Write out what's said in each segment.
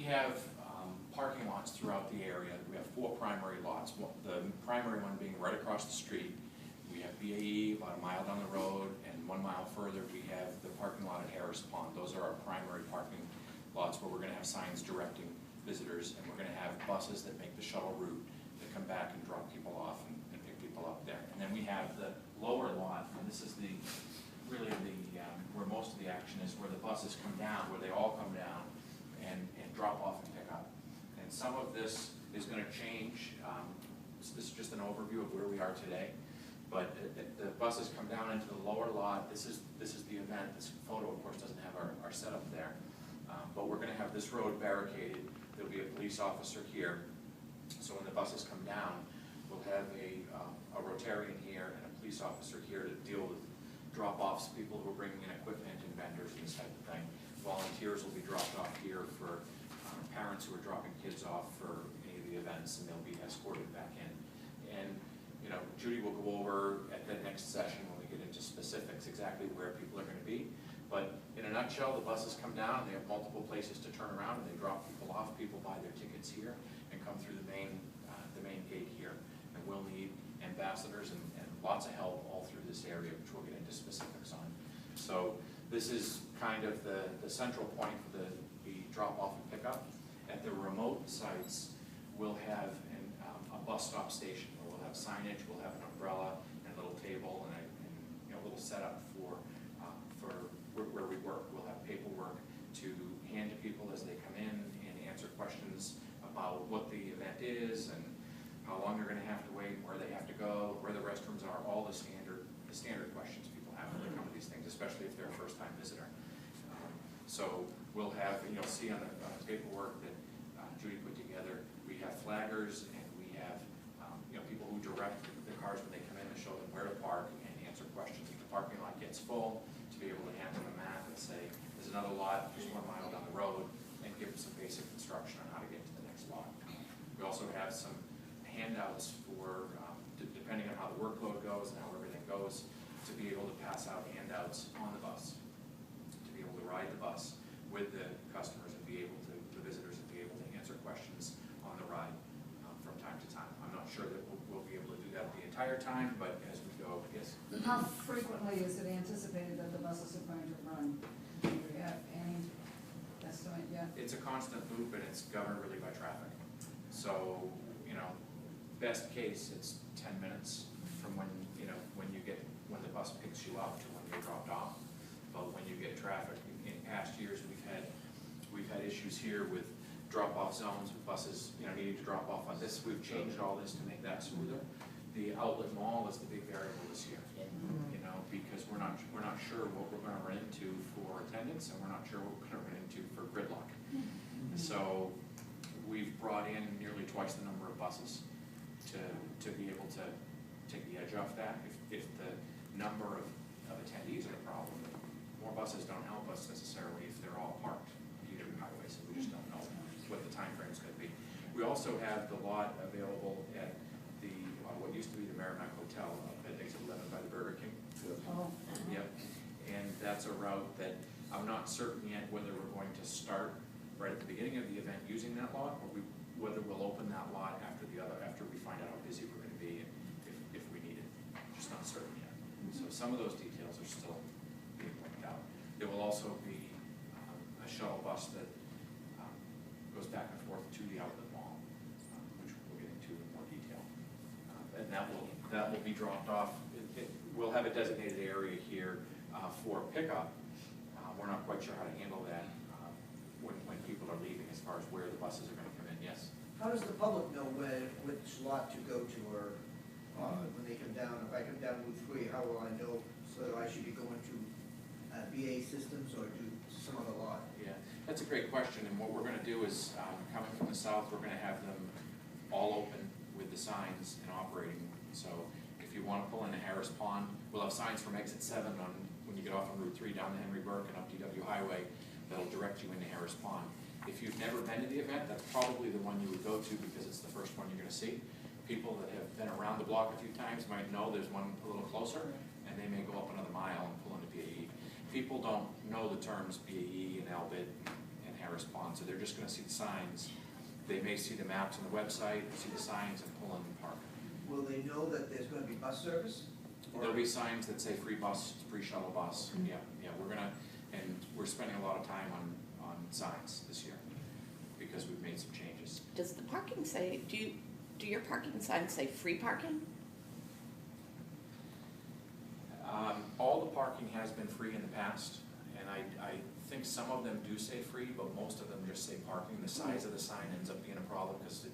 have parking lots throughout the area. We have 4 primary lots, the primary one being right across the street. We have BAE about a mile down the road, and 1 mile further we have the parking lot at Harris Pond. Those are our primary parking lots where we're going to have signs directing visitors, and we're going to have buses that make the shuttle route that come back and drop people off and pick people up there. And then we have the lower lot, and this is really where most of the action is, where the buses come down, where they all come down and drop off and pick up. And some of this is going to change. This is just an overview of where we are today. But the buses come down into the lower lot. This is the event. This photo, of course, doesn't have our setup there. But we're going to have this road barricaded. There'll be a police officer here. So when the buses come down, we'll have a Rotarian here and a police officer here to deal with drop-offs, people who are bringing in equipment and vendors and this type of thing. Volunteers will be dropped off here for parents who are dropping kids off for any of the events, and they'll be escorted back in. And you know, Judy will go over at the next session when we get into specifics exactly where people are going to be. But in a nutshell, the buses come down, they have multiple places to turn around, and they drop people off. People buy their tickets here and come through the main gate here. And we'll need ambassadors and lots of help all through this area, which we'll get into specifics on. So this is kind of the central point for the drop-off and pickup. At the remote sites, we'll have a bus stop station where we'll have signage, we'll have an umbrella and a little table and a little setup for where we work. We'll have paperwork to hand to people as they come in and answer questions about what the event is and how long they're going to have to wait, where they have to go, where the restrooms are, all the standard questions people have when they come to these things, especially if they're a first-time visitor. So we'll have, you'll see on the paperwork that Judy put together, we have flaggers and we have people who direct the cars when they come in to show them where to park and answer questions. If the parking lot gets full, to be able to hand them a map and say, there's another lot just 1 mile down the road, and give them some basic instruction on how to get to the next lot. We also have some handouts for, depending on how the workload goes and how everything goes, to be able to pass out handouts on the bus, to be able to ride the bus with the customers and be able to, the visitors, and be able to answer questions on the ride from time to time. I'm not sure that we'll be able to do that the entire time, but as we go, yes. How frequently is it anticipated that the buses are going to run? Do you have any estimate yet? It's a constant loop, and it's governed really by traffic. So, best case, it's 10 minutes from when the bus picks you up to when you're dropped off. But when you get traffic, in past years we've had issues here with drop-off zones with buses, needing to drop off on this. We've changed all this to make that smoother. The outlet mall is the big variable this year, because we're not sure what we're going to run into for attendance, and we're not sure what we're going to run into for gridlock. So we've brought in nearly twice the number of buses to be able to take the edge off that. If the number of attendees are the problem, more buses don't help us necessarily if they're all parked on either highway, so we just don't know what the time frame is going to be. We also have the lot available at the what used to be the Merrimack Hotel up at exit 11 by the Burger King. Oh. Yep, and that's a route that I'm not certain yet whether we're going to start right at the beginning of the event using that lot, or whether we'll open that lot after we find out how busy we're going to be and if we need it. Just not certain yet. So some of those details are still being worked out. There will also be a shuttle bus that goes back and forth to the outlet mall, which we'll get into in more detail. And that will be dropped off. We'll have a designated area here for pickup. We're not quite sure how to handle that when people are leaving, as far as where the buses are going to come in. Yes. How does the public know which lot to go to, or when they come down? If I come down Route 3, how will I know? So I should be going to BA Systems or to some other lot? Yeah, that's a great question. And what we're going to do is, coming from the south, we're going to have them all open with the signs and operating. So if you want to pull into Harris Pond, we'll have signs from exit 7 on when you get off on Route 3 down the Henry Burke and up DW Highway that'll direct you into Harris Pond. If you've never been to the event, that's probably the one you would go to because it's the first one you're going to see. People that have been around the block a few times might know there's one a little closer, and they may go up another mile and pull into BAE. People don't know the terms BAE and Albit and can't respond, so they're just gonna see the signs. They may see the maps on the website, see the signs and pull in and park. Will they know that there's gonna be bus service? Or- There'll be signs that say free bus, free shuttle bus, yeah, we're gonna, and we're spending a lot of time on signs this year, because we've made some changes. Does the parking say, do your parking signs say free parking? All the parking has been free in the past, and I think some of them do say free, but most of them just say parking. The size of the sign ends up being a problem, because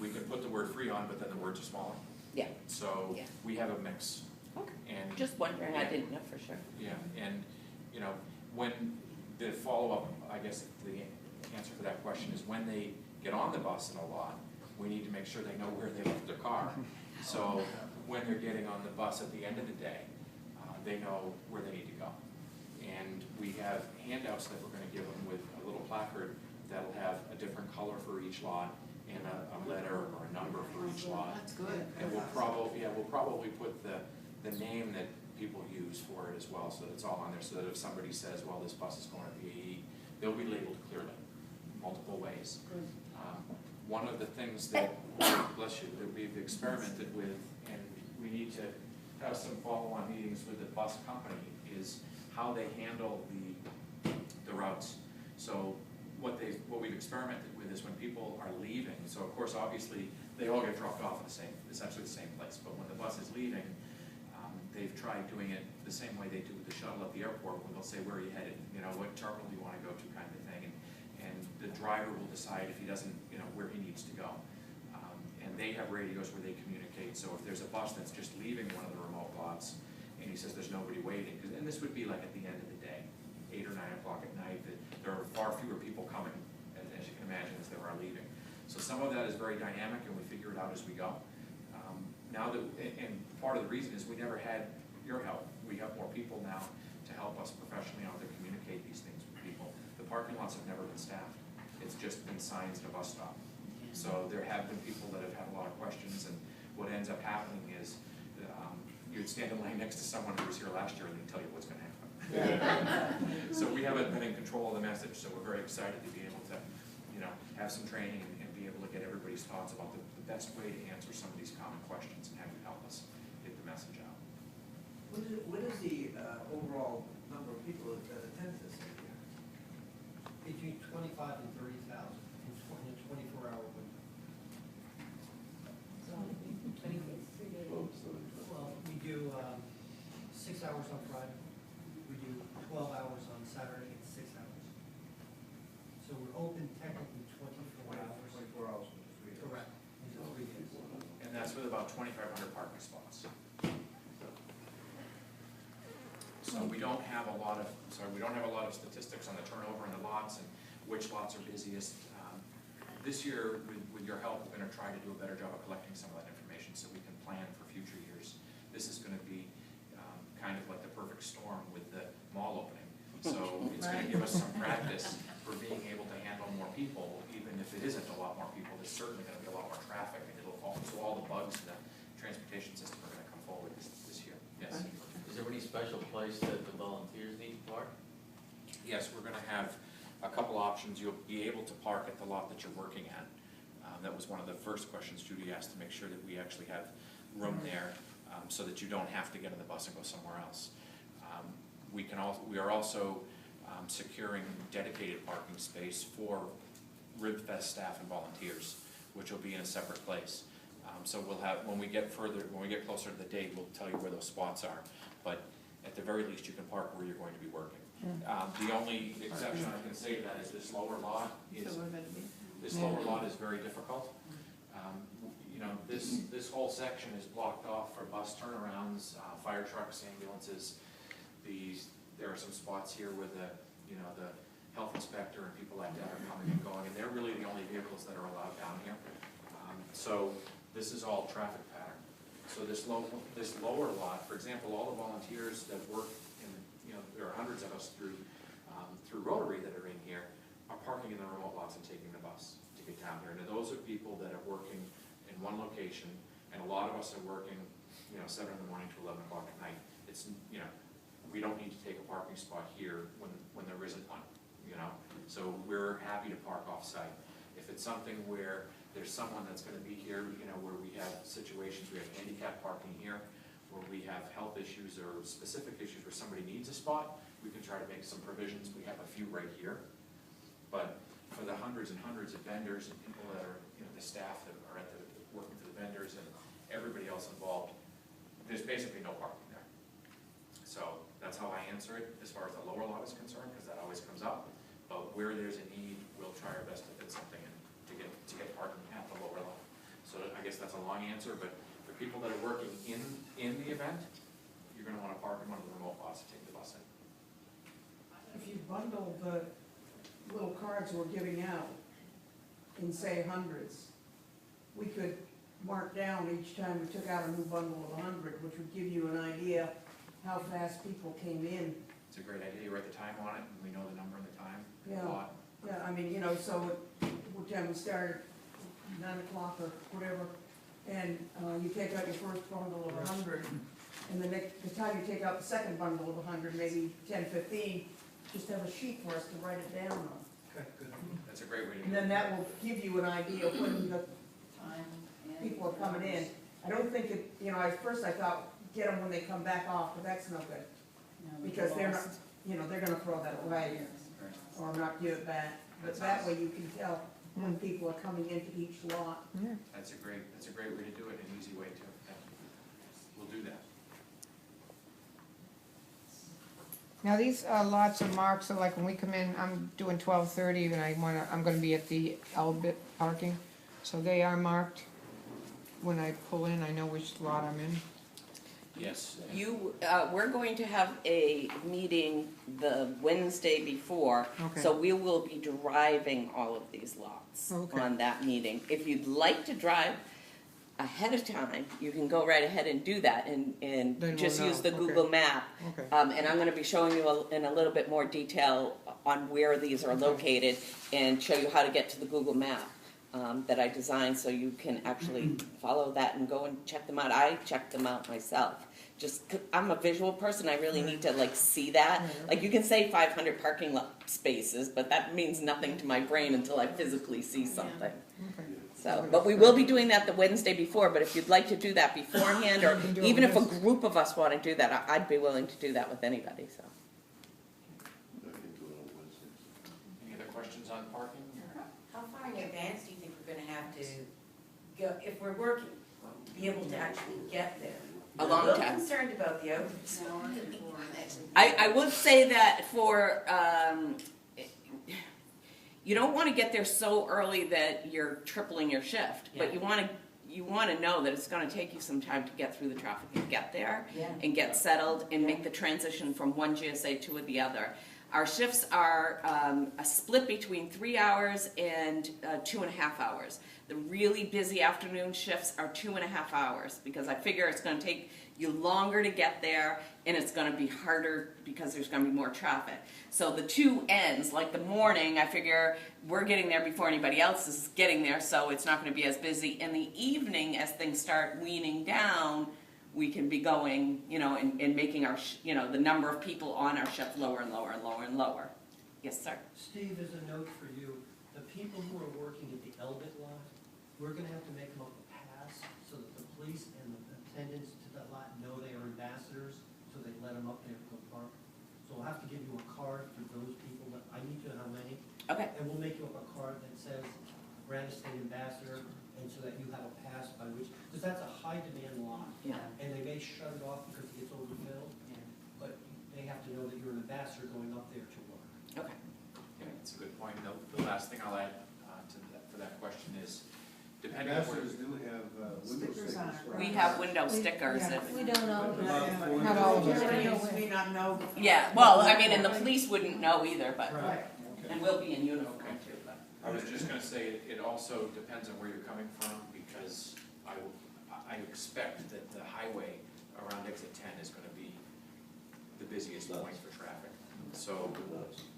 we can put the word free on, but then the words are smaller. Yeah. So Yeah. we have a mix, Okay. and. Just wondering, I Yeah. didn't know for sure. Yeah, and, you know, when the follow-up, I guess the answer for that question is when they get on the bus in a lot, we need to make sure they know where they left their car. So when they're getting on the bus at the end of the day, they know where they need to go. And we have handouts that we're gonna give them with a little placard that'll have a different color for each lot and a letter or a number for each lot. That's good. And we'll probably put the name that people use for it as well, so that it's all on there, so that if somebody says, well, this bus is going to BAE, they'll be labeled clearly, multiple ways. Good. One of the things that, bless you, that we've experimented with, and we need to have some follow-on meetings with the bus company, is how they handle the routes. So what we've experimented with is when people are leaving, so of course, obviously, they all get dropped off at essentially the same place, but when the bus is leaving, they've tried doing it the same way they do with the shuttle at the airport, where they'll say, where are you headed? You know, what terminal do you want to go to, kind of thing. And the driver will decide if he doesn't, you know, where he needs to go. And they have radios where they communicate, so if there's a bus that's just leaving one of the remote lots, and he says there's nobody waiting, and this would be like at the end of the day, 8 or 9 o'clock at night, that there are far fewer people coming, as you can imagine, as there are leaving. So some of that is very dynamic, and we figure it out as we go. Now that, and part of the reason is we never had your help. We have more people now to help us professionally out there communicate these things with people. The parking lots have never been staffed. It's just been signs at a bus stop. So there have been people that have had a lot of questions, and what ends up happening is you'd stand in line next to someone who was here last year and they'd tell you what's gonna happen. So we haven't been in control of the message, so we're very excited to be able to, you know, have some training and be able to get everybody's thoughts about the best way to answer some of these common questions and have you help us get the message out. What is the overall number of people that attend this year? Between 25 and 30,000 in a 24-hour window. Well, we do 6 hours on Friday, we do 12 hours on Saturday, and 6 hours. So we're open technically 24 hours. 24 hours with the 3 days. Correct, in the 3 days. And that's with about 2,500 parking spots. So we don't have a lot of statistics on the turnover in the lots and which lots are busiest. This year, with your help, we're gonna try to do a better job of collecting some of that information so we can plan for future years. This is gonna be kind of like the perfect storm with the mall opening. So it's gonna give us some practice for being able to handle more people, even if it isn't a lot more people, there's certainly gonna be a lot more traffic, and so all the bugs in the transportation system are gonna come forward this year. Yes? Is there any special place that the volunteers need to park? Yes, we're gonna have a couple options. You'll be able to park at the lot that you're working at. That was one of the first questions Judy asked, to make sure that we actually have room there, so that you don't have to get on the bus and go somewhere else. We are also securing dedicated parking space for Ribfest staff and volunteers, which will be in a separate place. So we'll have, when we get closer to the date, we'll tell you where those spots are. But at the very least, you can park where you're going to be working. The only exception I can say to that is this lower lot is very difficult. You know, this whole section is blocked off for bus turnarounds, fire trucks, ambulances. There are some spots here where the health inspector and people like that are coming and going, and they're really the only vehicles that are allowed down here. So this is all traffic pattern. So this lower lot, for example, all the volunteers that work in, there are hundreds of us through Rotary that are in here, are parking in the remote lots and taking the bus to get down here. And those are people that are working in one location, and a lot of us are working, 7 in the morning to 11 o'clock at night. It's, we don't need to take a parking spot here when there isn't one. you know? So we're happy to park off-site. If it's something where there's someone that's gonna be here, you know, where we have situations, we have handicap parking here, where we have health issues or specific issues where somebody needs a spot, we can try to make some provisions. We have a few right here. But for the hundreds and hundreds of vendors and people that are, you know, the staff that are at the, working for the vendors and everybody else involved, there's basically no parking there. So that's how I answer it as far as the lower lot is concerned, because that always comes up. But where there's a need, we'll try our best to fit something in to get parking at the lower lot. So I guess that's a long answer, but for people that are working in the event, you're gonna wanna park in one of the remote lots to take the bus in. If you bundle the little cards we're giving out in, say, hundreds, we could mark down each time we took out a new bundle of 100, which would give you an idea how fast people came in. It's a great idea. You write the time on it, and we know the number and the time. Yeah. A lot. Yeah, I mean, you know, so what time we started, 9 o'clock or whatever, and you take out your first bundle of 100, and the time you take out the second bundle of 100, maybe 10, 15, just have a sheet for us to write it down on. Okay, good. That's a great way to do it. And then that will give you an idea of when the Time and. people are coming in. I don't think it, you know, at first I thought, get them when they come back off, but that's no good. No, we Because they're not, lost. you know, they're gonna throw that away or not give it back. But that way you can tell when people are coming into each lot. That's a great way to do it, an easy way to. Yeah. We'll do that. Now, these lots are marked, so like when we come in, I'm doing 12:30 and I'm gonna be at the Albit parking. So they are marked. When I pull in, I know which lot I'm in. Yes. We're going to have a meeting the Wednesday before, Okay. so we will be driving all of these lots Okay. on that meeting. If you'd like to drive ahead of time, you can go right ahead and do that Then and we'll just know. use the Okay. Google map. Okay. And I'm gonna be showing you in a little bit more detail on where these are located and show you how to get to the Google map that I designed, so you can actually follow that and go and check them out. I checked them out myself. Just, 'cause I'm a visual person, I really need to like see that. Right. Like, you can say 500 parking lot spaces, but that means nothing to my brain until I physically see something. Okay. So, but we will be doing that the Wednesday before, but if you'd like to do that beforehand, or We can do it even if a with this. group of us wanna do that, I'd be willing to do that with anybody, so. Any other questions on parking? How far in advance do you think we're gonna have to go, if we're working, be able to actually get there? A long I'm a little time. concerned about the hours. An hour before. I would say that for, you don't wanna get there so early that you're tripling your shift, but Yeah. you wanna know that it's gonna take you some time to get through the traffic and get there Yeah. and get settled and make the transition from one GSA to the other. Our shifts are a split between 3 hours and 2.5 hours. The really busy afternoon shifts are 2.5 hours, because I figure it's gonna take you longer to get there, and it's gonna be harder because there's gonna be more traffic. So the two ends, like the morning, I figure we're getting there before anybody else is getting there, so it's not gonna be as busy. In the evening, as things start weaning down, we can be going, you know, and making our, the number of people on our shift lower and lower and lower and lower. Yes, sir? Steve, there's a note for you. The people who are working at the Elbit lot, we're gonna have to make them up a pass so that the police and the attendants to the lot know they are ambassadors, so they let them up there to park. So we'll have to give you a card for those people, that I need to know how many, Okay. and we'll make you up a card that says Granite State Ambassador, and so that you have a pass by which, because that's a high demand lot. Yeah. And they may shut it off because it gets overfilled, but they have to know that you're an ambassador going up there to work. Okay. Yeah, that's a good point. The last thing I'll add for that question is, depending on where. Ambassadors do have window Stickers on stickers. it, We right? have window stickers. Yeah. If- We don't know. Not all of us. Everybody may not know. Yeah, well, I mean, and the police wouldn't know either, but, Right. and we'll be in uniform Okay. too, but. I was just gonna say, it also depends on where you're coming from, because I expect that the highway around exit 10 is gonna be the busiest point for traffic. So,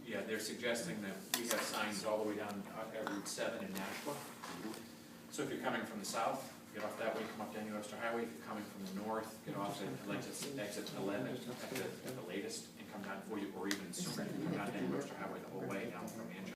yeah, they're suggesting that we have signs all the way down Route 7 in Nashua. So if you're coming from the south, get off that way, come up Daniel Webster Highway. If you're coming from the north, get off at exit 11 at the latest, and come down for you, or even sooner, you can come down Denver Highway the whole way down from Manchester.